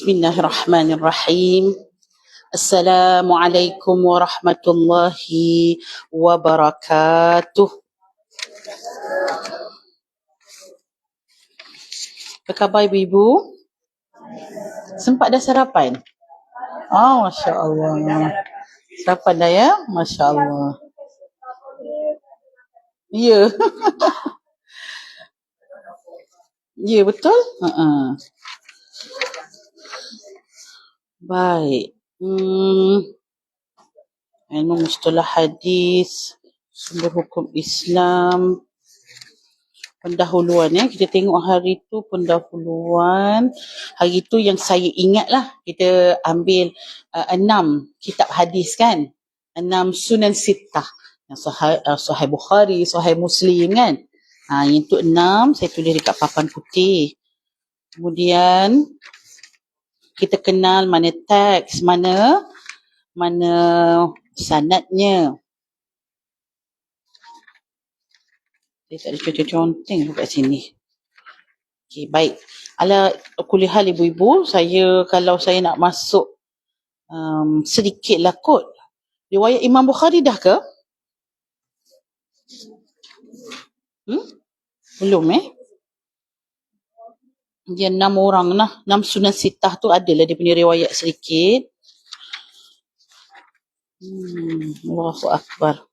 Bismillahirrahmanirrahim. Assalamualaikum warahmatullahi wabarakatuh. Apa khabar ibu-ibu? Sempat dah sarapan? Oh, Masya Allah. Sarapan dah ya? Masya Allah. Ya. Ya, betul? Baik. Ilmu mustalah hadis, sumber hukum Islam, pendahuluan ya. Kita tengok hari tu pendahuluan. Hari tu yang saya ingat lah, kita ambil 6 kitab hadis kan. 6 Sunan Sittah. Yang Sahih Bukhari, Sahih Muslim kan. Yang tu 6 saya tulis dekat papan putih. Kemudian kita kenal mana teks, mana sanadnya. Saya tak ada conteng kat sini. Okey, baik. Ala kulli hal ibu-ibu, kalau saya nak masuk sedikitlah kot. Riwayat Imam Bukhari dah ke? Belum Dia 6 orang lah. 6 Sunan Sittah tu adalah dia punya riwayat sedikit. Allahu Akbar.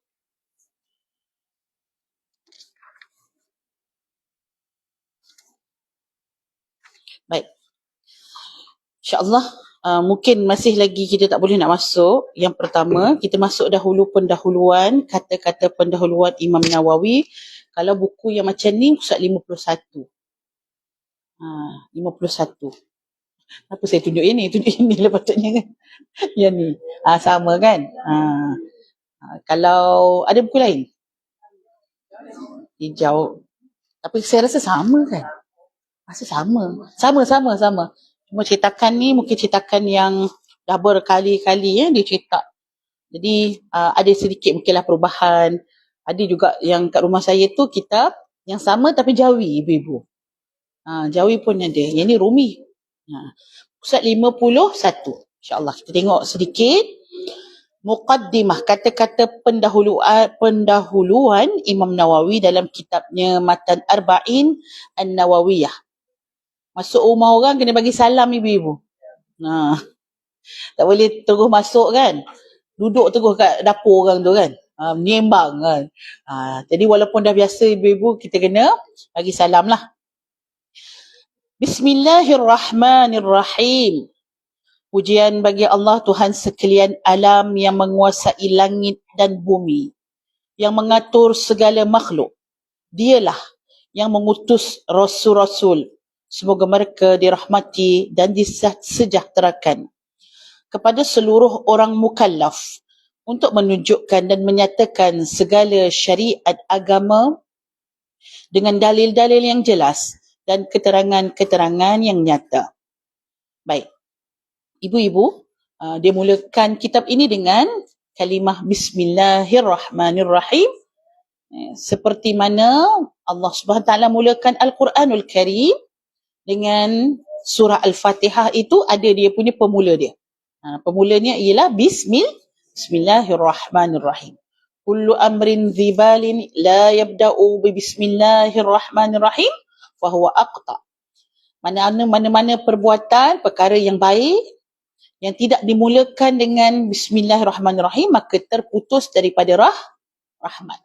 Baik. InsyaAllah mungkin masih lagi kita tak boleh nak masuk. Yang pertama, kita masuk dahulu pendahuluan, kata-kata pendahuluan Imam Nawawi. Kalau buku yang macam ni, pusat 51. 51. Apa saya tunjuk ini? Tunjuk ini lah patutnya kan. Yang ni. Sama kan? Kalau ada buku lain? Hijau. Tapi saya rasa sama kan? Rasa sama. Sama. Cuma cetakan ni mungkin cetakan yang dah berkali-kali dia cetak. Jadi ada sedikit mungkinlah perubahan. Ada juga yang kat rumah saya tu kitab yang sama tapi Jawi ibu-ibu. Jawi pun ada. Yang ni Rumi. Pusat 51. InsyaAllah kita tengok sedikit. Muqaddimah, kata-kata pendahuluan Imam Nawawi dalam kitabnya Matan Arba'in An-Nawawiyah. Masuk rumah orang kena bagi salam ibu-ibu. Tak boleh terus masuk kan. Duduk terus kat dapur orang tu kan. Menyembang kan. Jadi walaupun dah biasa ibu-ibu, kita kena bagi salam lah. Bismillahirrahmanirrahim. Pujian bagi Allah Tuhan sekalian alam yang menguasai langit dan bumi, yang mengatur segala makhluk. Dialah yang mengutus rasul-rasul. Semoga mereka dirahmati dan disejahterakan kepada seluruh orang mukallaf untuk menunjukkan dan menyatakan segala syariat agama dengan dalil-dalil yang jelas dan keterangan-keterangan yang nyata. Baik. Ibu-ibu, dia mulakan kitab ini dengan kalimah Bismillahirrahmanirrahim. Seperti mana Allah Subhanahu Wa Taala mulakan Al-Quranul Karim dengan surah Al-Fatihah itu ada dia punya pemula dia. Pemulanya ialah Bismillahirrahmanirrahim. Kullu amrin dhibalin la yabda'u bi Bismillahirrahmanirrahim fahuwa aqta. Mana-mana perbuatan, perkara yang baik yang tidak dimulakan dengan Bismillahirrahmanirrahim, maka terputus daripada rahmat.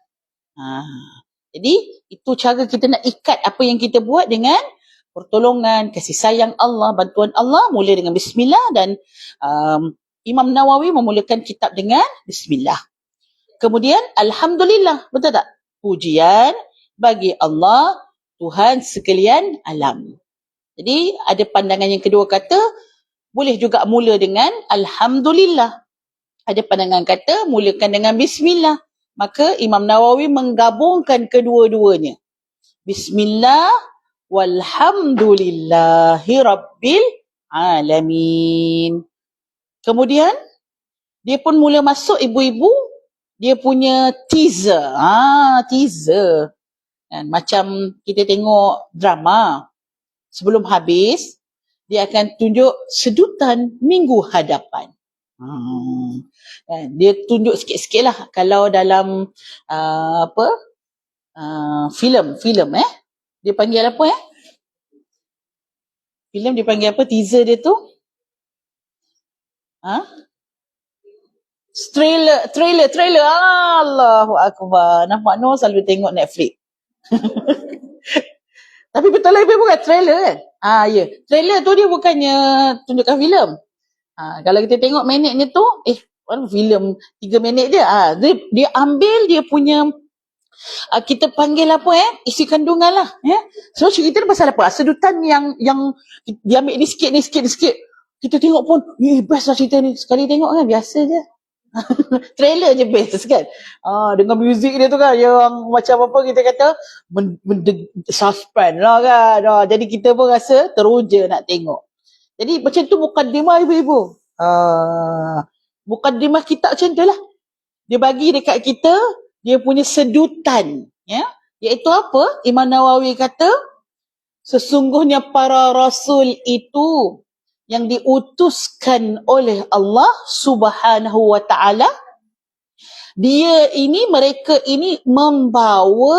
Jadi itu cara kita nak ikat apa yang kita buat dengan pertolongan, kasih sayang Allah, bantuan Allah, mula dengan Bismillah. Dan Imam Nawawi memulakan kitab dengan Bismillah. Kemudian Alhamdulillah, betul tak? Pujian bagi Allah Tuhan sekalian alam. Jadi ada pandangan yang kedua kata boleh juga mula dengan Alhamdulillah. Ada pandangan kata mulakan dengan Bismillah. Maka Imam Nawawi menggabungkan kedua-duanya. Bismillah walhamdulillahi rabbil alamin. Kemudian dia pun mula masuk ibu-ibu, dia punya teaser. Teaser. Dan macam kita tengok drama. Sebelum habis, dia akan tunjuk sedutan minggu hadapan. Dia tunjuk sikit-sikit lah. Kalau dalam filem dia panggil apa filem dia panggil apa, teaser dia tu trailer. Allahu Akbar. Nampak no selalu tengok Netflix. Tapi betul lah, bukan trailer kan? Ya. Trailer tu dia bukannya tunjukkan filem. Kalau kita tengok minitnya tu, filem 3 minit dia. Dia ambil dia punya, kita panggil apa isi kandungan lah. So cerita ni pasal apa? Sedutan yang dia ambil ni sikit. Kita tengok pun, best lah cerita ni. Sekali tengok kan, biasa je. Trailer je best kan. Dengan muzik dia tu kan, yang macam apa kita kata, suspend lah kan. Jadi kita pun rasa teruja nak tengok. Jadi macam tu mukadimah ibu-ibu. Mukadimah kita macam tu lah. Dia bagi dekat kita dia punya sedutan, iaitu apa? Imam Nawawi kata, sesungguhnya para rasul itu yang diutuskan oleh Allah Subhanahu wa ta'ala, mereka ini membawa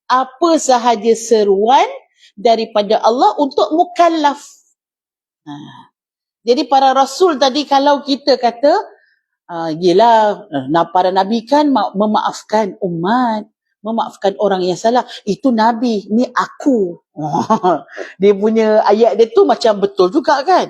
apa sahaja seruan daripada Allah untuk mukallaf. Jadi para rasul tadi, kalau kita kata para nabi kan memaafkan umat, memaafkan orang yang salah, itu nabi, ni aku. Dia punya ayat dia tu macam betul juga kan.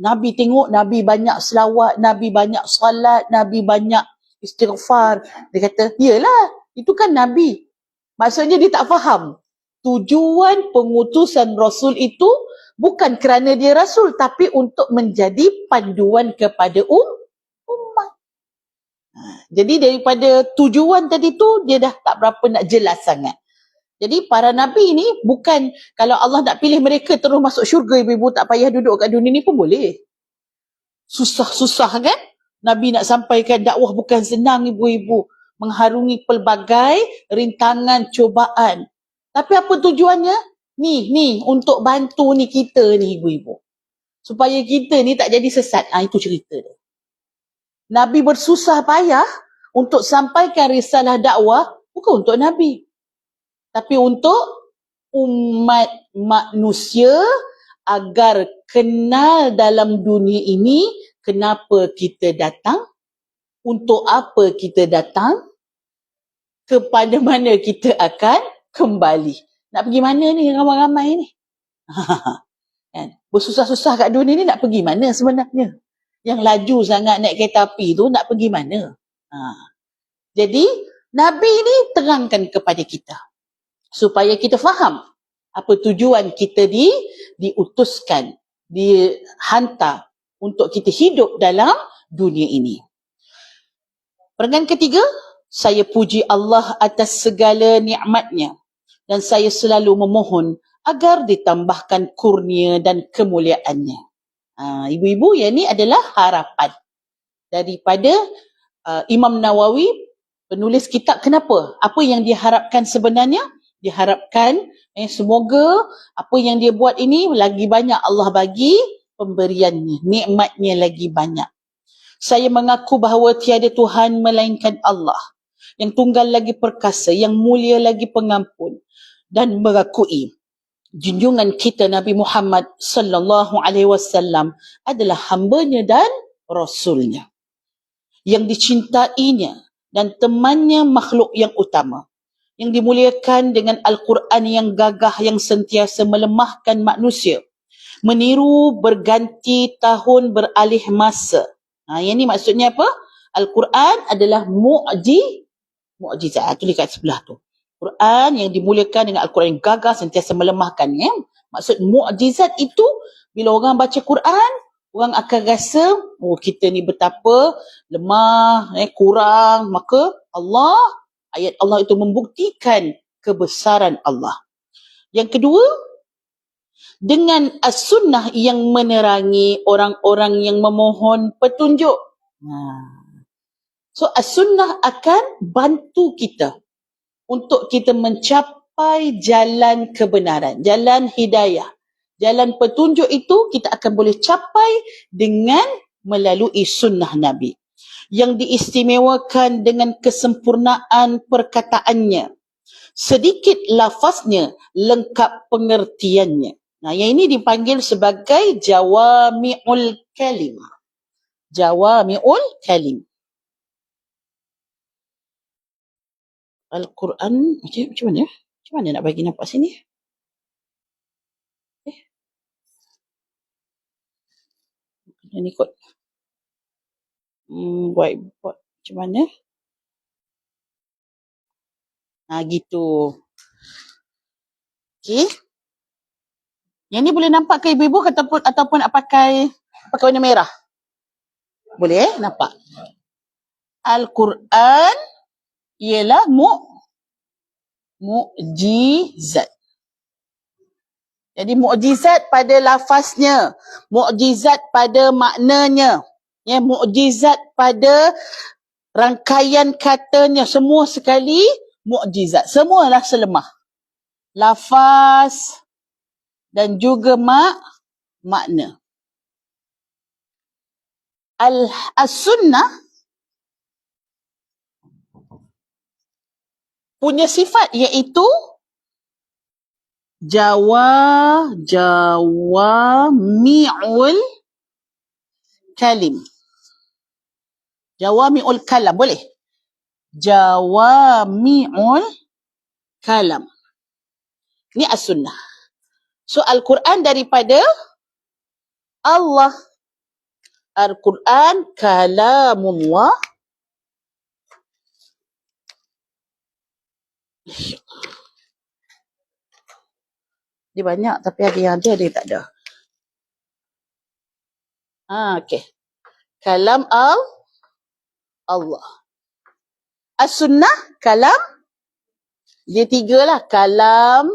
Nabi tengok, nabi banyak selawat, nabi banyak salat, nabi banyak istighfar. Dia kata, yelah, itu kan nabi. Maksudnya dia tak faham tujuan pengutusan rasul itu bukan kerana dia rasul, tapi untuk menjadi panduan kepada umat. Jadi daripada tujuan tadi tu, dia dah tak berapa nak jelas sangat. Jadi para nabi ni bukan, kalau Allah nak pilih mereka terus masuk syurga, ibu-ibu tak payah duduk kat dunia ni pun boleh. Susah-susah kan? Nabi nak sampaikan dakwah bukan senang ibu-ibu. Mengharungi pelbagai rintangan, cubaan. Tapi apa tujuannya? Ni untuk bantu ni kita ni ibu-ibu. Supaya kita ni tak jadi sesat. Itu cerita dia. Nabi bersusah payah untuk sampaikan risalah dakwah bukan untuk Nabi, tapi untuk umat manusia agar kenal dalam dunia ini kenapa kita datang, untuk apa kita datang, kepada mana kita akan kembali. Nak pergi mana ni ramai-ramai ni? Bersusah-susah kat dunia ni nak pergi mana sebenarnya? Yang laju sangat naik kereta api tu nak pergi mana? Jadi Nabi ni terangkan kepada kita supaya kita faham apa tujuan kita diutuskan, dihantar untuk kita hidup dalam dunia ini. Perenggan ketiga, saya puji Allah atas segala nikmatnya dan saya selalu memohon agar ditambahkan kurnia dan kemuliaannya. Ibu-ibu, yang ni adalah harapan daripada Imam Nawawi, penulis kitab. Kenapa? Apa yang diharapkan sebenarnya? Diharapkan semoga apa yang dia buat ini lagi banyak Allah bagi pemberiannya, nikmatnya lagi banyak. Saya mengaku bahawa tiada Tuhan melainkan Allah, yang tunggal lagi perkasa, yang mulia lagi pengampun, dan mengakui junjungan kita Nabi Muhammad sallallahu alaihi wasallam adalah hambanya dan rasulnya, yang dicintainya dan temannya makhluk yang utama, yang dimuliakan dengan Al-Quran yang gagah, yang sentiasa melemahkan manusia, meniru berganti tahun beralih masa. Yang ni maksudnya apa? Al-Quran adalah mukjizat. Tulis kat sebelah tu. Quran yang dimuliakan dengan Al-Quran yang gagah, sentiasa melemahkan. Maksud mukjizat itu, bila orang baca Quran, orang akan rasa, kita ni betapa lemah, kurang. Maka ayat Allah itu membuktikan kebesaran Allah. Yang kedua, dengan as-sunnah yang menerangi orang-orang yang memohon petunjuk. So as-sunnah akan bantu kita untuk kita mencapai jalan kebenaran, jalan hidayah, Jalan petunjuk itu kita akan boleh capai dengan melalui sunnah Nabi. Yang diistimewakan dengan kesempurnaan perkataannya. Sedikit lafaznya, lengkap pengertiannya. Nah, yang ini dipanggil sebagai jawami'ul kalim. Jawami'ul kalim. Al-Quran, macam mana? Macam mana nak bagi nampak sini? Ini kot. Whiteboard macam mana? Gitu. Okey. Yang ni boleh nampak ke ibu-ibu ataupun nak pakai warna merah? Boleh nampak. Al-Quran ialah mu'jizat. Jadi mukjizat pada lafaznya, mukjizat pada maknanya, ya, mukjizat pada rangkaian katanya, semua sekali mukjizat. Semualah selemah. Lafaz dan juga makna. As-sunnah punya sifat iaitu jawami'ul kalim. Jawami'ul kalam, boleh? Jawami'ul kalam. Ini as-sunnah. So, Al-Quran daripada Allah. Al-Quran kalamullah. Dia banyak tapi ada yang ada tak ada. Okey. Kalam Allah. As-sunnah, kalam. Dia tiga lah. Kalam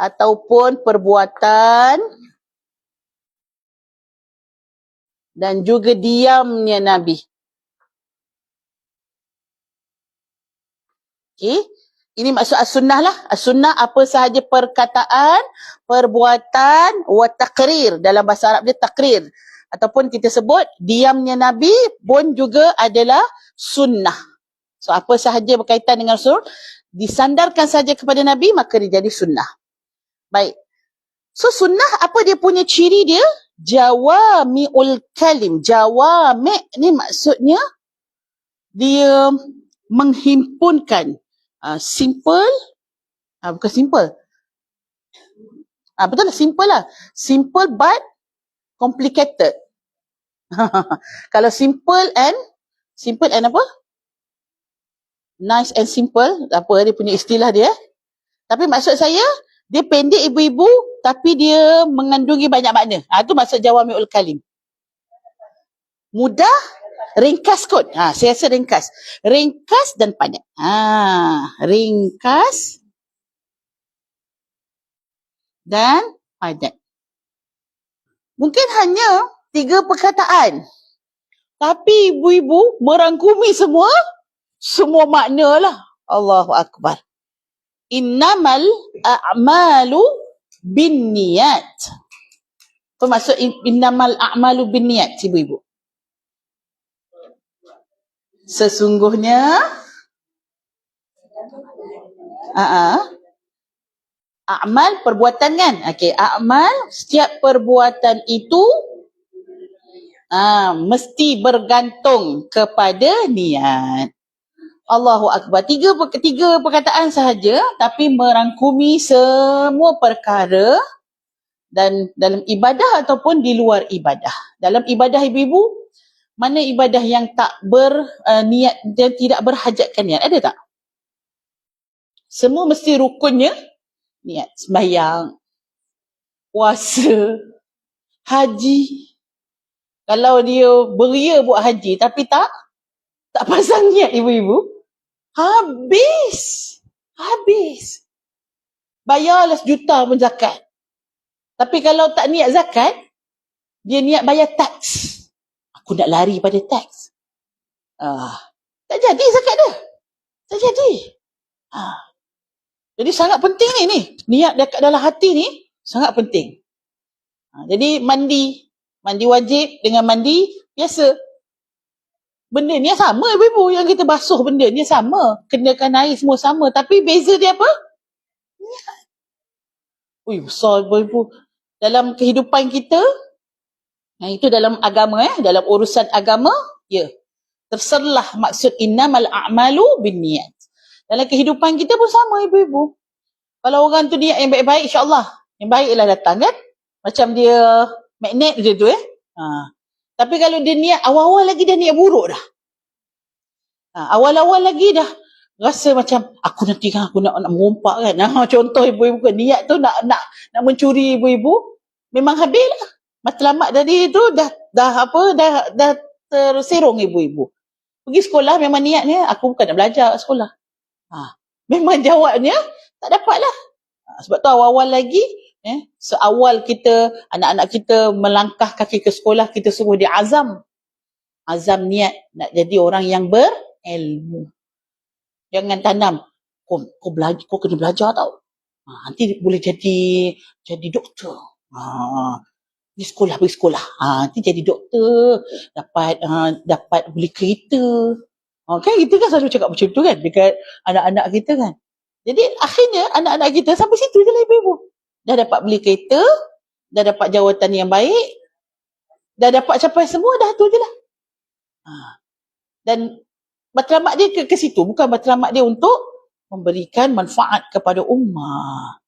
ataupun perbuatan dan juga diamnya Nabi. Okey. Ini maksud as-sunnah lah. As-sunnah apa sahaja perkataan, perbuatan, wa taqrir. Dalam bahasa Arab dia taqrir. Ataupun kita sebut diamnya Nabi pun juga adalah sunnah. So apa sahaja berkaitan dengan Rasul, disandarkan saja kepada Nabi, maka dia jadi sunnah. Baik. So sunnah apa dia punya ciri dia? Jawami'ul kalim. Jawami' ni maksudnya dia menghimpunkan. Simple, bukan simple. Betul lah, simple lah. Simple but complicated. Kalau simple and apa? Nice and simple, apa dia punya istilah dia. Tapi maksud saya, dia pendek ibu-ibu, tapi dia mengandungi banyak makna. Itu maksud jawami'ul kalim. Mudah, ringkas kot. Saya rasa ringkas. Ringkas dan padat. Ringkas dan padat. Mungkin hanya 3 perkataan. Tapi ibu-ibu merangkumi semua makna lah. Allahu Akbar. Innamal a'malu binniyat. Apa maksud innamal a'malu binniyat, ibu-ibu? Sesungguhnya a'mal perbuatan kan? Okey, a'mal setiap perbuatan itu mesti bergantung kepada niat. Allahu Akbar. Tiga perkataan sahaja tapi merangkumi semua perkara dan dalam ibadah ataupun di luar ibadah. Dalam ibadah ibu-ibu, mana ibadah yang tak berniat dan tidak berhajatkan niat? Ada tak? Semua mesti rukunnya niat. Sembahyang, puasa, haji. Kalau dia beria buat haji tapi tak pasang niat ibu-ibu, habis. Bayarlah 1 juta pun zakat. Tapi kalau tak niat zakat, dia niat bayar tax. Aku nak lari pada tax. Tak jadi zakat dia. Tak jadi. Jadi sangat penting ni. Niat dekat dalam hati ni sangat penting. Jadi mandi wajib dengan mandi biasa. Benda ni sama ibu-ibu, yang kita basuh benda ni sama. Kenakan air semua sama. Tapi beza dia apa? Ui, besar ibu-ibu. Dalam kehidupan kita, itu dalam agama, dalam urusan agama, ya. Terserlah maksud innamal a'malu binniyat. Dalam kehidupan kita pun sama ibu-ibu. Kalau orang tu niat yang baik-baik, insyaAllah. Yang baik ialah datang kan. Macam dia magnet dia tu Tapi kalau dia niat, awal-awal lagi dia niat buruk dah. Awal-awal lagi dah rasa macam, aku nanti kan aku nak mengumpat kan. Contoh ibu-ibu kan, niat tu nak mencuri ibu-ibu. Memang habis lah. Matlamat tadi tu dah terserong ibu-ibu. Pergi sekolah memang niatnya, aku bukan nak belajar kat sekolah. Memang jawabnya tak dapat lah. Sebab tu awal-awal lagi, seawal kita, anak-anak kita melangkah kaki ke sekolah, kita suruh dia azam niat nak jadi orang yang berilmu. Jangan tanam, kau kena belajar tau. Nanti boleh jadi doktor. Pergi sekolah. Nanti jadi doktor, dapat beli kereta. Kan kita kan selalu cakap macam tu kan dekat anak-anak kita kan. Jadi akhirnya anak-anak kita sampai situ je lah ibu-ibu. Dah dapat beli kereta, dah dapat jawatan yang baik, dah dapat capai semua, dah tu je lah. Dan matlamat dia ke situ, bukan matlamat dia untuk memberikan manfaat kepada ummah,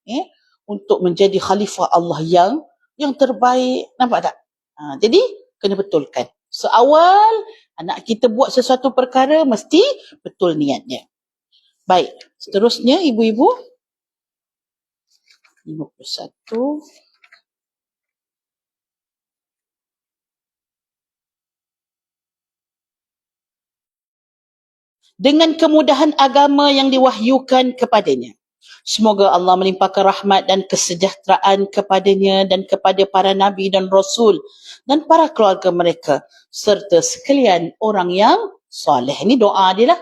untuk menjadi khalifah Allah yang terbaik. Nampak tak? Jadi kena betulkan. Seawal anak kita buat sesuatu perkara, mesti betul niatnya. Baik, seterusnya ibu-ibu 51. Dengan kemudahan agama yang diwahyukan kepadanya. Semoga Allah melimpahkan rahmat dan kesejahteraan kepadanya dan kepada para nabi dan rasul dan para keluarga mereka serta sekalian orang yang soleh. Ini doa dia lah.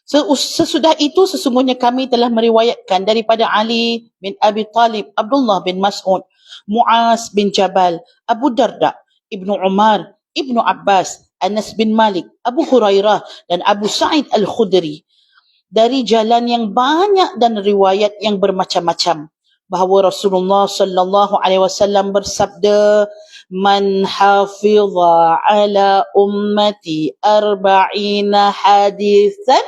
Sesudah itu sesungguhnya kami telah meriwayatkan daripada Ali bin Abi Talib, Abdullah bin Mas'ud, Muaz bin Jabal, Abu Darda, Ibnu Umar, Ibnu Abbas, Anas bin Malik, Abu Hurairah dan Abu Sa'id Al-Khudri dari jalan yang banyak dan riwayat yang bermacam-macam bahawa Rasulullah sallallahu alaihi wasallam bersabda, man hafiza ala ummati arba'ina hadithan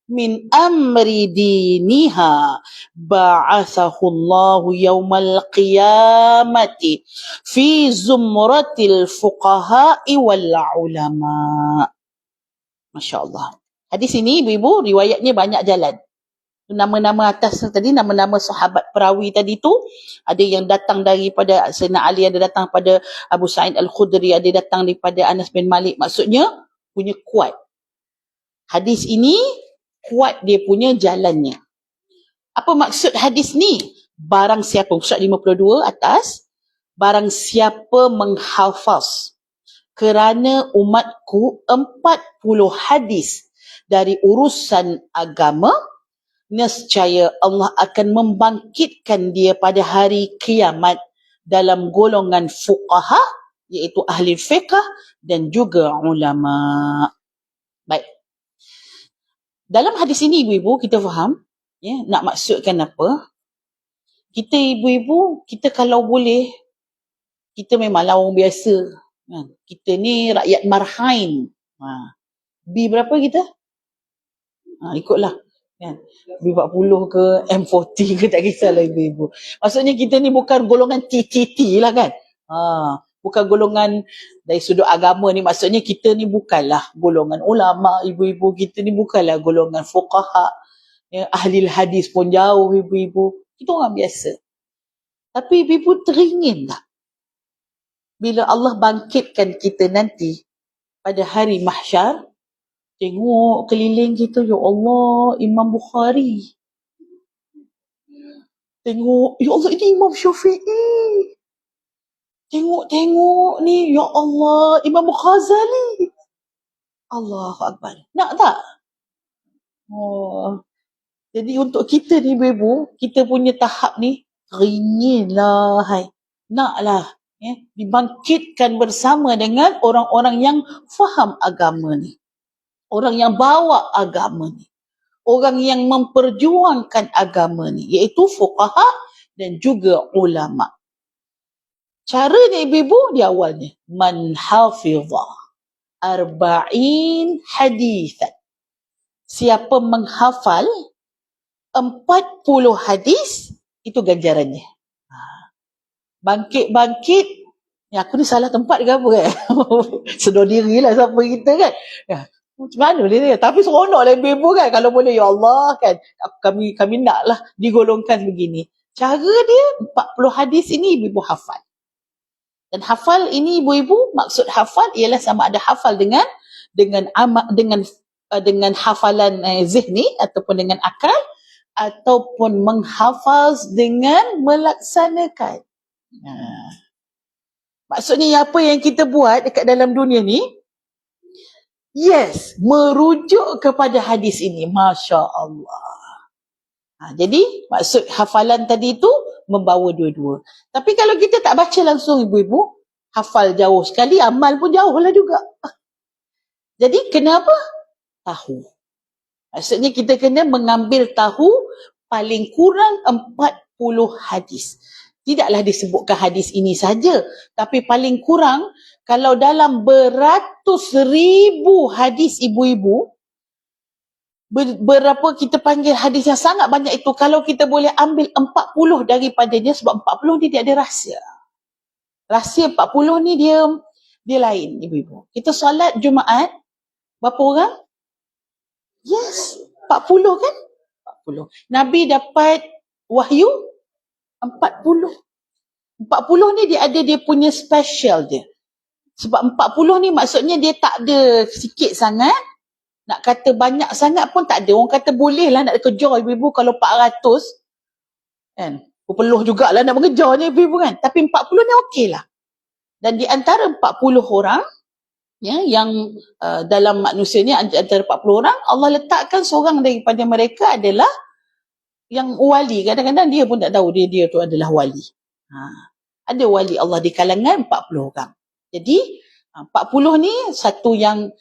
min amri diniha ba'athahu Allahu yawmal qiyamati fi zumratil fuqaha'i wal ulama. Masya Allah. Hadis ini ibu-ibu riwayatnya banyak jalan. Nama-nama atas tadi, nama-nama sahabat perawi tadi tu, ada yang datang daripada Sayyidina Ali, ada datang pada Abu Sa'id Al-Khudri, ada datang daripada Anas bin Malik. Maksudnya punya kuat. Hadis ini kuat dia punya jalannya. Apa maksud hadis ni? Barang siapa, surat 52 atas, barang siapa menghafaz kerana umatku 40 hadis dari urusan agama, nescaya Allah akan membangkitkan dia pada hari kiamat dalam golongan fuqaha, iaitu ahli fiqh dan juga ulama. Baik. Dalam hadis ini ibu-ibu kita faham, nak maksudkan apa? Kita ibu-ibu, kita kalau boleh, kita memanglah orang biasa. Kita ni rakyat marhain. B berapa kita? Ikutlah. B40 ke M40 ke, tak kisahlah ibu-ibu. Maksudnya kita ni bukan golongan TTT lah kan. Bukan golongan dari sudut agama ni, maksudnya kita ni bukanlah golongan ulama ibu-ibu, kita ni bukanlah golongan fuqaha, ahli hadis pun jauh ibu-ibu. Kita orang biasa. Tapi ibu-ibu teringin tak bila Allah bangkitkan kita nanti pada hari mahsyar, tengok keliling kita, ya Allah, Imam Bukhari. Tengok, ya Allah, ini Imam Syafi'i. Tengok ni, ya Allah, Imam Ghazali. Allahu Akbar. Nak tak? Jadi untuk kita ni ibu-ibu, kita punya tahap ni, ringinlah hai. Naklah dibangkitkan bersama dengan orang-orang yang faham agama ni. Orang yang bawa agama ni. Orang yang memperjuangkan agama ni, iaitu fuqaha dan juga ulama. Caranya ibu-ibu di awalnya, man hafizah arba'in hadithan. Siapa menghafal 40 hadis, itu ganjarannya. Bangkit-bangkit, aku ni salah tempat ke apa kan? Sedar dirilah siapa kita kan. Macam mana dia? Tapi seronok lah ibu-ibu kan. Kalau boleh, ya Allah kan. Kami naklah digolongkan begini. Cara dia, 40 hadis ini ibu-ibu hafal. Dan hafal ini ibu-ibu, maksud hafal ialah sama ada hafal dengan hafalan zihni ataupun dengan akal, ataupun menghafaz dengan melaksanakan. Maksudnya apa yang kita buat dekat dalam dunia ni, yes, merujuk kepada hadis ini. Masya Allah. Jadi maksud hafalan tadi itu membawa dua-dua. Tapi kalau kita tak baca langsung ibu-ibu, hafal jauh sekali, amal pun jauh lah juga. Jadi kenapa? Tahu. Maksudnya kita kena mengambil tahu paling kurang 40 hadis. Tidaklah disebutkan hadis ini saja, tapi paling kurang kalau dalam beratus ribu hadis ibu-ibu, berapa kita panggil hadis yang sangat banyak itu, kalau kita boleh ambil 40 daripadanya, sebab 40 ni dia ada rahsia. Rahsia 40 ni dia lain ibu-ibu. Kita solat Jumaat, berapa orang? Yes, 40 kan? 40. Nabi dapat wahyu 40. 40 ni dia ada dia punya special dia. Sebab 40 ni maksudnya dia tak ada sikit sangat. Nak kata banyak sangat pun tak ada. Orang kata boleh lah nak kejar ibu-ibu kalau 400. Kan? Berpeluh jugalah nak mengejarnya ibu-ibu kan. Tapi 40 ni okey lah. Dan di antara 40 orang, yang dalam manusia ni antara 40 orang, Allah letakkan seorang daripada mereka adalah yang wali. Kadang-kadang dia pun tak tahu dia tu adalah wali. Ada wali Allah di kalangan 40 orang. Jadi 40 ni satu yang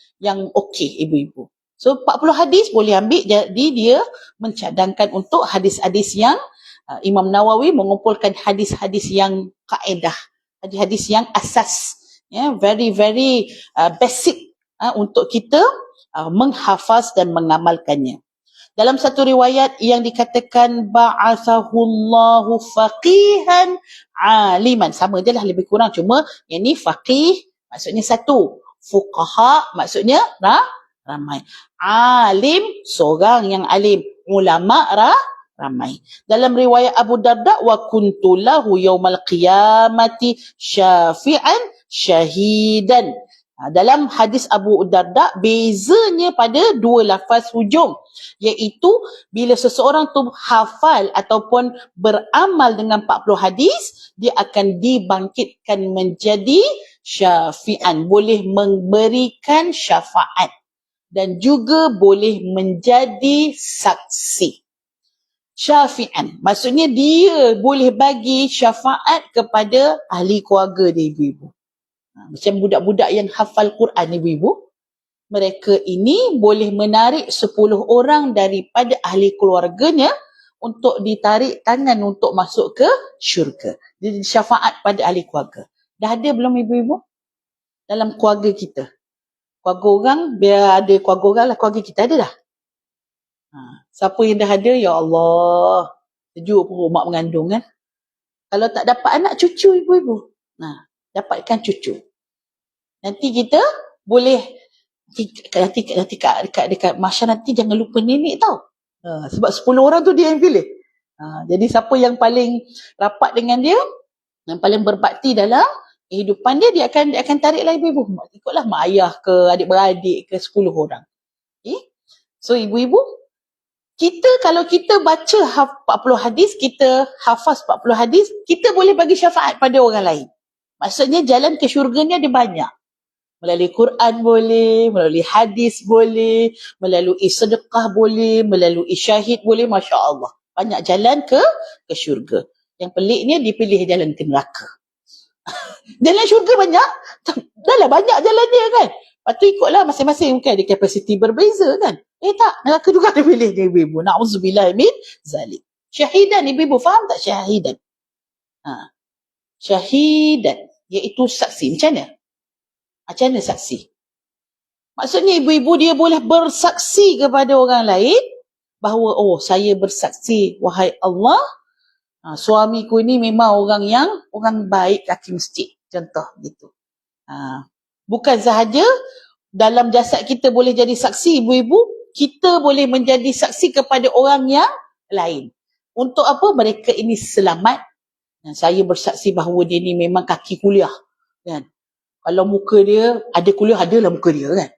okey ibu-ibu. So 40 hadis boleh ambil, jadi dia mencadangkan untuk hadis-hadis yang Imam Nawawi mengumpulkan hadis-hadis yang kaedah, hadis-hadis yang asas, very very basic untuk kita menghafaz dan mengamalkannya. Dalam satu riwayat yang dikatakan ba'athahullahu faqihan aliman, sama je lah lebih kurang, cuma yang ni faqih maksudnya satu, fuqaha maksudnya ramai, alim seorang yang alim, ulama ramai. Dalam riwayat Abu Darda, wa kuntu lahu yaumal qiyamati syafi'an syahidan. Dalam hadis Abu Darda, bezanya pada dua lafaz hujung, iaitu bila seseorang tu hafal ataupun beramal dengan 40 hadis, dia akan dibangkitkan menjadi syafi'an, boleh memberikan syafaat dan juga boleh menjadi saksi. Syafi'an maksudnya dia boleh bagi syafaat kepada ahli keluarga dia ibu-ibu. Macam budak-budak yang hafal Quran ibu-ibu, mereka ini boleh menarik 10 orang daripada ahli keluarganya untuk ditarik tangan untuk masuk ke syurga. Jadi syafaat pada ahli keluarga. Dah ada belum ibu-ibu? Dalam keluarga kita. Keluarga orang, biar ada keluarga orang lah, keluarga kita ada dah. Siapa yang dah ada, ya Allah, sejuk perut mak mengandung kan. Kalau tak dapat anak, cucu ibu-ibu. Dapatkan cucu. Nanti kita boleh, dekat masyarakat nanti jangan lupa nenek tau. Sebab 10 orang tu dia yang pilih. Jadi siapa yang paling rapat dengan dia, yang paling berbakti dalam kehidupan dia, dia akan tariklah ibu-ibu. Ikutlah mak ayah ke, adik-beradik ke, 10 orang. Okay? So ibu-ibu, kalau kita baca 40 hadis, kita hafaz 40 hadis, kita boleh bagi syafaat pada orang lain. Maksudnya jalan ke syurga ni ada banyak. Melalui Quran boleh, melalui hadis boleh, melalui sedekah boleh, melalui syahid boleh, Masya Allah. Banyak jalan ke syurga. Yang peliknya dipilih jalan ke neraka. Jalan syurga banyak, dah lah banyak jalan dia kan. Lepas tu ikutlah masing-masing kan, ada kapasiti berbeza kan. Tak, neraka juga dia pilih dia ibu-ibu. Na'udzubillah min zalik. Syahidan ibu-ibu, faham tak syahidan? Syahidan, iaitu saksi. Macam mana? Macam mana saksi? Maksudnya ibu-ibu dia boleh bersaksi kepada orang lain bahawa saya bersaksi, wahai Allah, suamiku ni memang orang baik kaki masjid. Contoh gitu. Bukan sahaja dalam jasad kita boleh jadi saksi ibu-ibu, kita boleh menjadi saksi kepada orang yang lain. Untuk apa? Mereka ini selamat. Saya bersaksi bahawa dia ni memang kaki kuliah. Kan? Kalau muka dia, ada kuliah, adalah muka dia kan.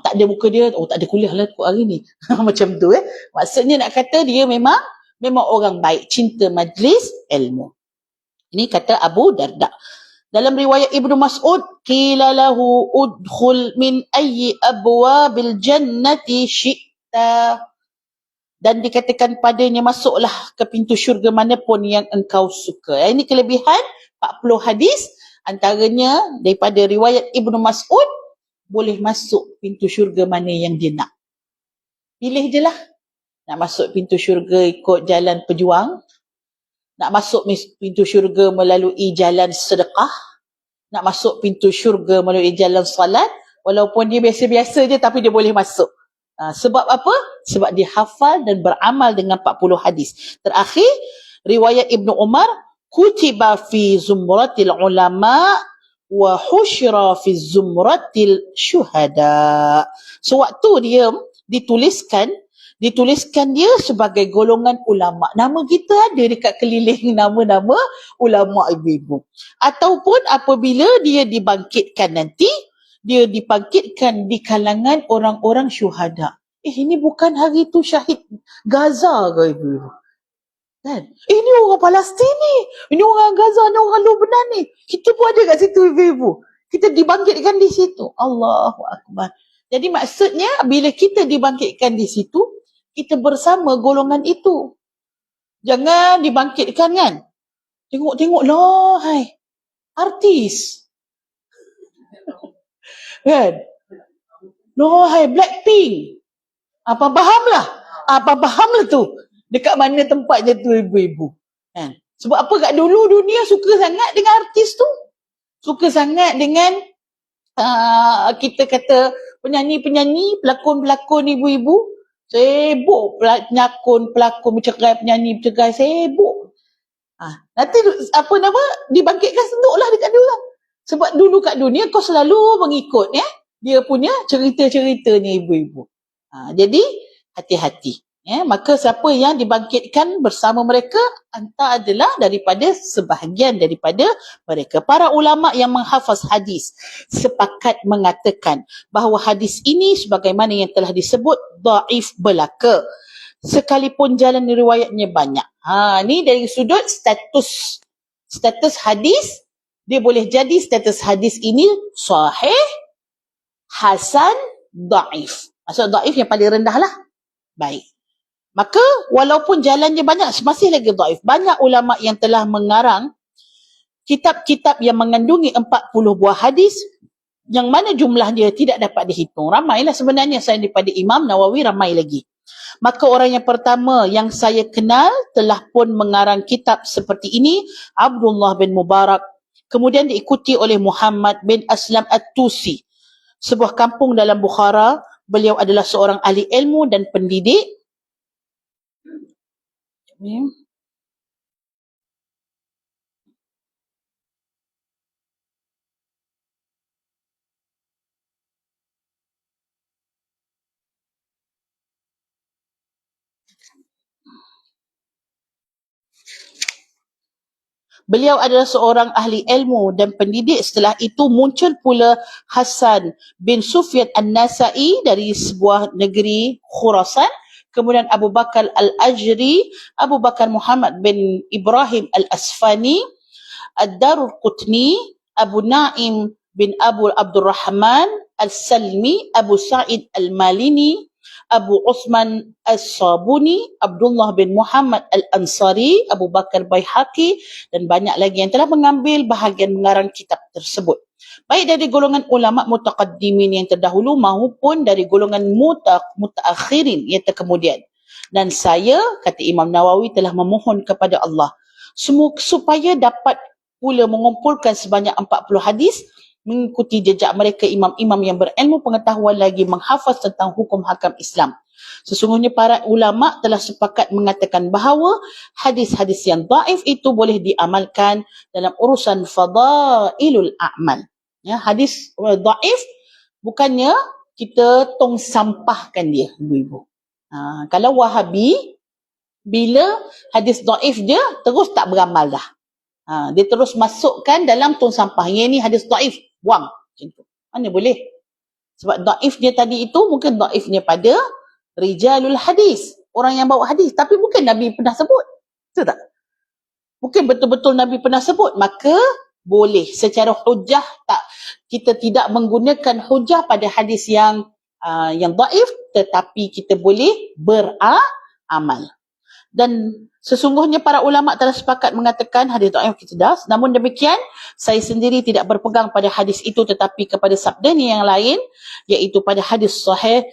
Tak ada muka dia, tak ada kuliah lah hari ni. Macam tu Maksudnya nak kata dia memang orang baik, cinta majlis ilmu. Ini kata Abu Darda. Dalam riwayat Ibnu Mas'ud, qila lahu udkhul min ayyi abwabil jannati syi'ta. Dan dikatakan padanya, masuklah ke pintu syurga manapun yang engkau suka. Ini kelebihan 40 hadis. Antaranya daripada riwayat Ibnu Mas'ud, boleh masuk pintu syurga mana yang dia nak. Pilih je lah. Nak masuk pintu syurga ikut jalan pejuang. Nak masuk pintu syurga melalui jalan sedekah. Nak masuk pintu syurga melalui jalan salat. Walaupun dia biasa-biasa je tapi dia boleh masuk. Sebab apa? Sebab dia hafal dan beramal dengan 40 hadis. Terakhir, riwayat Ibnu Umar, kutiba fi zumratil ulama wa husyra fi zumratil syuhada. Sewaktu dia dituliskan dia sebagai golongan ulama. Nama kita ada dekat keliling nama-nama ulama ibu-ibu. Ataupun apabila dia dibangkitkan nanti, dia dibangkitkan di kalangan orang-orang syuhada. Ini bukan hari tu syahid Gaza ke ibu-ibu? Kan? Ini orang Palestin ni. Ini orang Gaza, ni orang Lebanon ni. Kita pun ada kat situ ibu-ibu. Kita dibangkitkan di situ. Allahu Akbar. Jadi maksudnya bila kita dibangkitkan di situ, kita bersama golongan itu. Jangan dibangkitkan kan. Tengok-tengok lah hai. Artis. Kan? Lah hai Blackpink. Apa fahamlah tu. Dekat mana tempatnya tu ibu-ibu. Kan? Sebab apa kat dulu dunia suka sangat dengan artis tu. Suka sangat dengan kita kata penyanyi-penyanyi, pelakon-pelakon ibu-ibu. Sibuk pelakon bercerai, penyanyi bercerai, sibuk. Nanti dibangkitkan senduklah dekat dia orang. Sebab dulu kat dunia kau selalu mengikut dia punya cerita-cerita ni ibu-ibu. Jadi hati-hati. Maka siapa yang dibangkitkan bersama mereka, anta adalah daripada sebahagian daripada mereka. Para ulama yang menghafaz hadis sepakat mengatakan bahawa hadis ini sebagaimana yang telah disebut dhaif belaka. Sekalipun jalan riwayatnya banyak. Ni dari sudut status hadis, dia boleh jadi status hadis ini sahih, hasan, dhaif. Maksud dhaif yang paling rendah lah. Baik. Maka walaupun jalannya banyak, masih lagi dhaif. Banyak ulama yang telah mengarang kitab-kitab yang mengandungi 40 buah hadis, yang mana jumlah dia tidak dapat dihitung. Ramailah sebenarnya, selain daripada Imam Nawawi, ramai lagi. Maka orang yang pertama yang saya kenal telah pun mengarang kitab seperti ini, Abdullah bin Mubarak. Kemudian diikuti oleh Muhammad bin Aslam At-Tusi, sebuah kampung dalam Bukhara. Beliau adalah seorang ahli ilmu dan pendidik. Beliau adalah seorang ahli ilmu dan pendidik. Setelah itu muncul pula Hasan bin Sufyan An-Nasai dari sebuah negeri Khurasan. Kemudian Abu Bakar Al-Ajri, Abu Bakar Muhammad bin Ibrahim Al-Asfani, Ad-Darul Qutni, Abu Naim bin Abu Abdurrahman Al-Salmi, Abu Sa'id Al-Malini, Abu Uthman As-Sabuni, Abdullah bin Muhammad Al-Ansari, Abu Bakar Baihaqi dan banyak lagi yang telah mengambil bahagian mengarang kitab tersebut. Baik dari golongan ulama mutaqaddimin yang terdahulu maupun dari golongan mutaakhirin yang terkemudian. Dan saya, kata Imam Nawawi, telah memohon kepada Allah supaya dapat pula mengumpulkan sebanyak 40 hadis mengikuti jejak mereka imam-imam yang berilmu pengetahuan lagi menghafaz tentang hukum hakam Islam. Sesungguhnya para ulama telah sepakat mengatakan bahawa hadis-hadis yang dhaif itu boleh diamalkan dalam urusan fadailul a'mal. Ya, hadis dhaif bukannya kita tong sampahkan dia, ibu-ibu. Kalau Wahabi, bila hadis dhaif dia terus tak beramal dah. Dia terus masukkan dalam tong sampah. Yang ni hadis dhaif, buang. Macam tu. Mana boleh? Sebab dhaif dia tadi itu mungkin dhaifnya pada rijalul hadis. Orang yang bawa hadis. Tapi bukan Nabi pernah sebut. Betul tak? Mungkin betul-betul Nabi pernah sebut. Maka boleh. Secara hujah tak. Kita tidak menggunakan hujah pada hadis yang dhaif. Tetapi kita boleh beramal. Dan sesungguhnya para ulama telah sepakat mengatakan hadis dhaif cerdas. Namun demikian, saya sendiri tidak berpegang pada hadis itu tetapi kepada sabdanya yang lain, iaitu pada hadis sahih,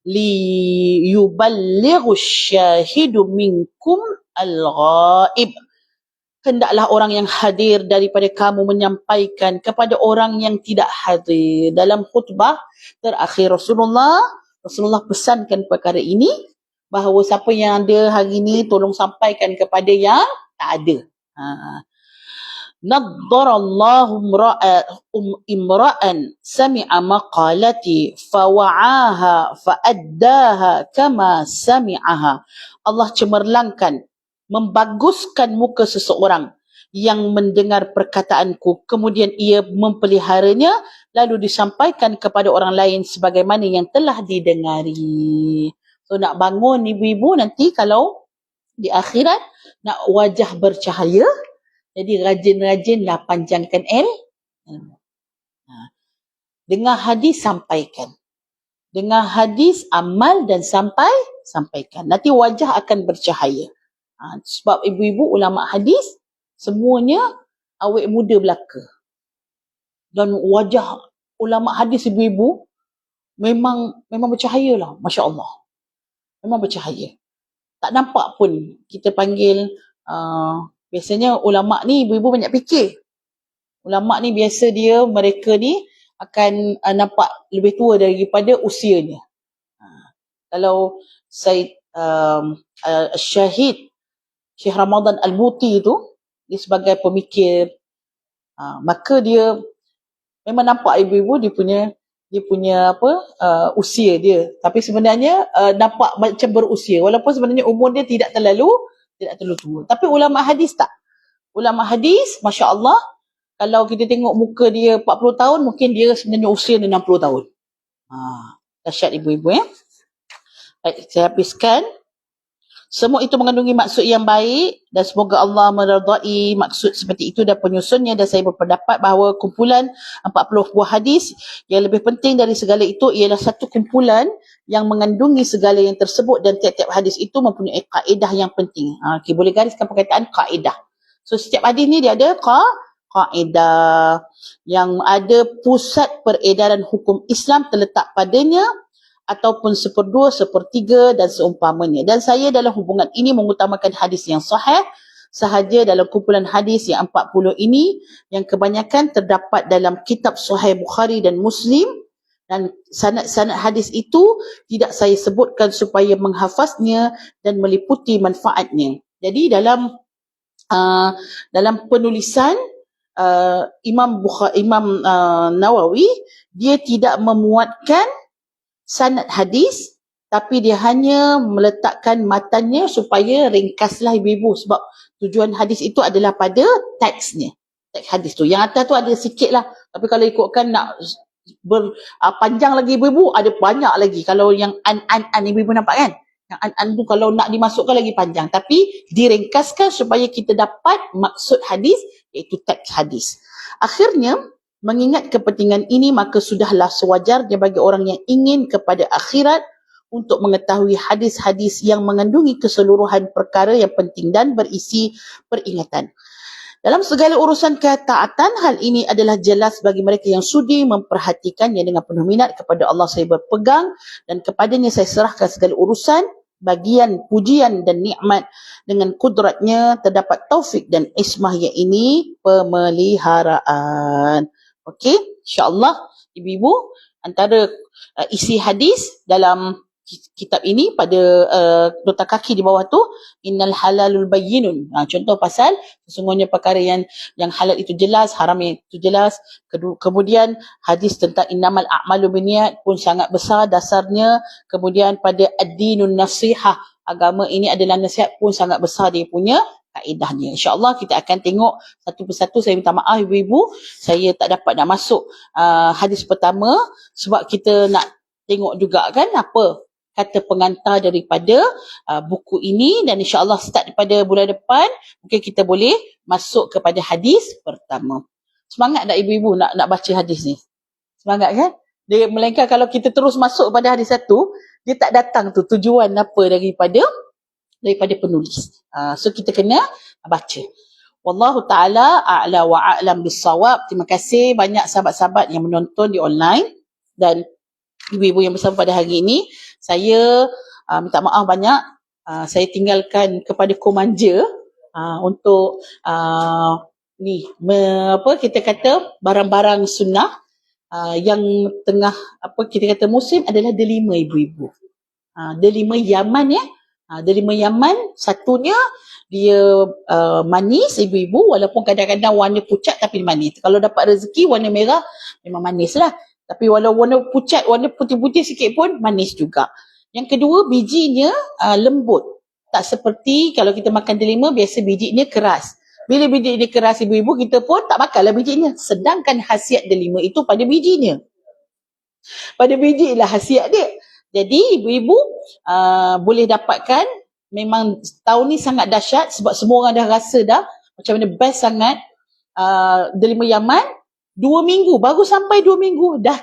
li yuballighu syahidu minkum al-ghaib. Hendaklah orang yang hadir daripada kamu menyampaikan kepada orang yang tidak hadir. Dalam khutbah terakhir Rasulullah pesankan perkara ini, bahawa siapa yang ada hari ni tolong sampaikan kepada yang tak ada. Naddarallahu imra'an sami'a maqalati fawa'aha fa'addaha kama sami'aha. Allah cemerlangkan, membaguskan muka seseorang yang mendengar perkataanku, kemudian ia mempeliharanya lalu disampaikan kepada orang lain sebagaimana yang telah didengari. So nak bangun ibu-ibu nanti kalau di akhirat nak wajah bercahaya, jadi rajin-rajinlah panjangkan dengar hadis sampaikan. Dengar hadis amal dan sampaikan. Nanti wajah akan bercahaya. Sebab ibu-ibu ulama hadis semuanya awet muda belaka. Dan wajah ulama hadis ibu-ibu memang bercahaya lah, masya-Allah. Memang bercahaya. Tak nampak pun kita panggil, biasanya ulama' ni ibu-ibu banyak fikir. Ulama' ni biasa mereka ni akan nampak lebih tua daripada usianya. Kalau Syekh Ramadan Al-Muti tu, dia sebagai pemikir, maka dia memang nampak ibu-ibu dia punya usia dia, tapi sebenarnya nampak macam berusia walaupun sebenarnya umur dia tidak terlalu tua. Tapi ulama hadis tak. Ulama hadis masya-Allah, kalau kita tengok muka dia 40 tahun, mungkin dia sebenarnya usia dia 60 tahun. Dahsyat ibu-ibu ya. Baik, saya habiskan. Semua itu mengandungi maksud yang baik dan semoga Allah meredai maksud seperti itu dan penyusunnya, dan saya berpendapat bahawa kumpulan 40 buah hadis yang lebih penting dari segala itu ialah satu kumpulan yang mengandungi segala yang tersebut, dan tiap-tiap hadis itu mempunyai kaedah yang penting. Okay, boleh gariskan perkataan kaedah. So setiap hadis ni dia ada kaedah yang ada pusat peredaran hukum Islam terletak padanya, ataupun 1/2, 1/3 dan seumpamanya. Dan saya dalam hubungan ini mengutamakan hadis yang sahih sahaja dalam kumpulan hadis yang 40 ini, yang kebanyakan terdapat dalam kitab Sahih Bukhari dan Muslim, dan sanad-sanad hadis itu tidak saya sebutkan supaya menghafaznya dan meliputi manfaatnya. Jadi dalam penulisan Imam Nawawi, dia tidak memuatkan sanad hadis, tapi dia hanya meletakkan matannya supaya ringkaslah ibu-ibu, sebab tujuan hadis itu adalah pada teksnya, teks hadis tu. Yang atas tu ada sikit lah, tapi kalau ikutkan nak panjang lagi ibu-ibu, ada banyak lagi. Kalau yang an ibu-ibu nampak kan, yang an tu kalau nak dimasukkan lagi panjang, tapi diringkaskan supaya kita dapat maksud hadis, iaitu teks hadis. Akhirnya Mengingat kepentingan ini, maka sudahlah sewajarnya bagi orang yang ingin kepada akhirat untuk mengetahui hadis-hadis yang mengandungi keseluruhan perkara yang penting dan berisi peringatan. Dalam segala urusan ketaatan, hal ini adalah jelas bagi mereka yang sudi memperhatikannya dengan penuh minat. Kepada Allah saya berpegang dan kepadanya saya serahkan segala urusan, bagian, pujian dan nikmat. Dengan kudratnya terdapat taufik dan ismah, yang ini pemeliharaan. Okey, insya-Allah ibu-ibu, antara isi hadis dalam kitab ini pada nota kaki di bawah tu, innal halalul bayyinun. Contoh pasal sesungguhnya perkara yang halal itu jelas, haram itu jelas. Kemudian hadis tentang innamal a'malu binniyat pun sangat besar dasarnya. Kemudian pada ad-dinun nasihah, agama ini adalah nasihat, pun sangat besar dia punya kaedahnya. InsyaAllah kita akan tengok satu persatu. Saya minta maaf ibu-ibu, saya tak dapat nak masuk hadis pertama sebab kita nak tengok juga kan apa kata pengantar daripada buku ini, dan insyaAllah start daripada bulan depan mungkin kita boleh masuk kepada hadis pertama. Semangat tak ibu-ibu nak baca hadis ni? Semangat kan? Dia melainkan kalau kita terus masuk pada hadis satu, dia tak datang tu tujuan apa daripada penulis. So kita kena baca. Wallahu ta'ala a'la wa a'lam bissawab. Terima kasih banyak sahabat-sahabat yang menonton di online dan ibu-ibu yang bersama pada hari ini. Saya minta maaf banyak. Saya tinggalkan kepada Komanja untuk kita kata barang-barang sunnah yang tengah kita kata musim adalah delima ibu-ibu. Delima Yaman ya. Delima Yaman, satunya dia manis ibu-ibu, walaupun kadang-kadang warna pucat tapi manis. Kalau dapat rezeki warna merah memang manis lah. Tapi walau warna pucat, warna putih-putih sikit pun manis juga. Yang kedua, bijinya lembut. Tak seperti kalau kita makan delima, biasa bijinya keras. Bila biji dia keras ibu-ibu, kita pun tak makanlah bijinya. Sedangkan khasiat delima itu pada bijinya. Pada biji lah khasiat dia. Jadi ibu-ibu boleh dapatkan, memang tahun ni sangat dahsyat sebab semua orang dah rasa dah macam mana best sangat delima Yaman. 2 minggu, baru sampai 2 minggu dah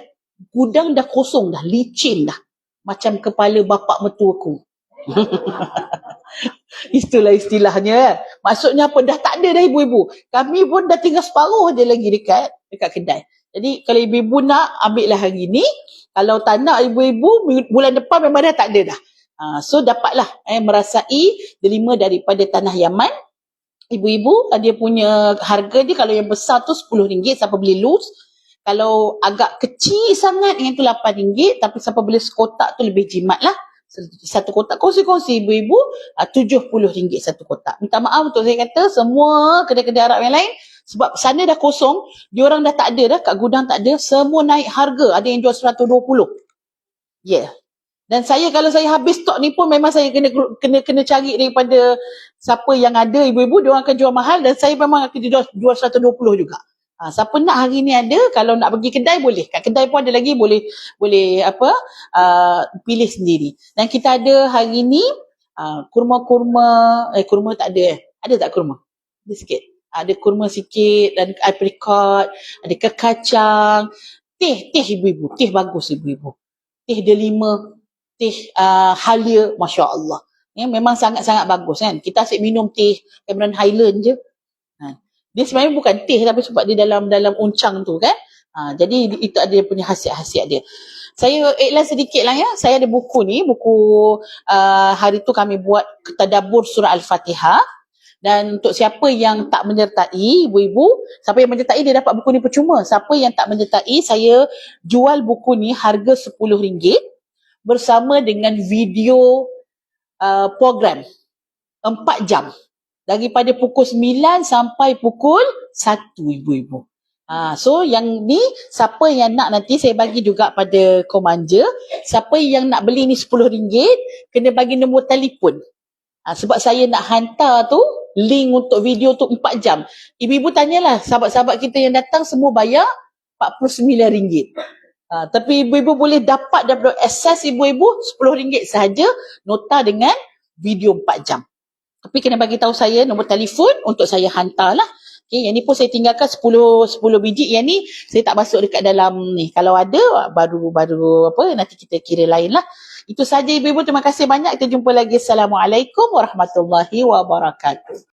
gudang dah kosong dah, licin dah. Macam kepala bapak mertuaku. Itulah istilahnya. Maksudnya apa? Dah tak ada dah ibu-ibu. Kami pun dah tinggal separuh je lagi dekat kedai. Jadi kalau ibu-ibu nak, ambil lah hari ni. Kalau tak nak ibu-ibu, bulan depan memang dah tak ada dah. So dapatlah merasai delima daripada tanah Yaman. Ibu-ibu, dia punya harga dia kalau yang besar tu RM10 siapa beli loose. Kalau agak kecil sangat yang tu RM8, tapi siapa beli sekotak tu lebih jimat lah. Satu kotak kongsi-kongsi ibu-ibu RM70 satu kotak. Minta maaf untuk saya kata semua kedai-kedai Arab yang lain, sebab sana dah kosong, diorang dah tak ada dah, kat gudang tak ada, semua naik harga. Ada yang jual RM120. Yeah. Dan saya kalau saya habis stok ni pun memang saya kena cari daripada siapa yang ada ibu-ibu, diorang akan jual mahal, dan saya memang akan jual RM120 juga. Siapa nak hari ni ada, kalau nak pergi kedai boleh. Kat kedai pun ada lagi, boleh pilih sendiri. Dan kita ada hari ni kurma tak ada Ada tak kurma? Ada sikit. Ada kurma sikit, dan apricot, ada kekacang, teh ibu-ibu, teh bagus ibu-ibu. Teh delima, teh halia, Masya Allah. Ya, memang sangat-sangat bagus kan. Kita asyik minum teh Cameron Highland je. Dia sebenarnya bukan teh, tapi sebab dia dalam uncang tu kan. Jadi itu ada punya khasiat-khasiat dia. Saya iklan sedikit lah ya. Saya ada buku ni, hari tu kami buat tadabbur surah Al-Fatihah. Dan untuk siapa yang tak menyertai, ibu-ibu, siapa yang menyertai dia dapat buku ni percuma. Siapa yang tak menyertai, saya jual buku ni harga RM10 bersama dengan video program 4 jam. Daripada pukul 9 sampai pukul 1 ibu-ibu. So yang ni, siapa yang nak nanti saya bagi juga pada Komanja. Siapa yang nak beli ni RM10, kena bagi nombor telefon. Sebab saya nak hantar tu link untuk video tu 4 jam. Ibu-ibu tanyalah sahabat-sahabat kita yang datang semua bayar RM49. Tapi ibu-ibu boleh dapat daripada akses ibu-ibu RM10 sahaja, nota dengan video 4 jam. Tapi kena bagi tahu saya nombor telefon untuk saya hantarlah. Okay, yang ni pun saya tinggalkan 10 biji. Yang ni saya tak masuk dekat dalam ni. Kalau ada, baru apa, nanti kita kira lain lah. Itu saja ibu-ibu, terima kasih banyak. Kita jumpa lagi. Assalamualaikum warahmatullahi wabarakatuh.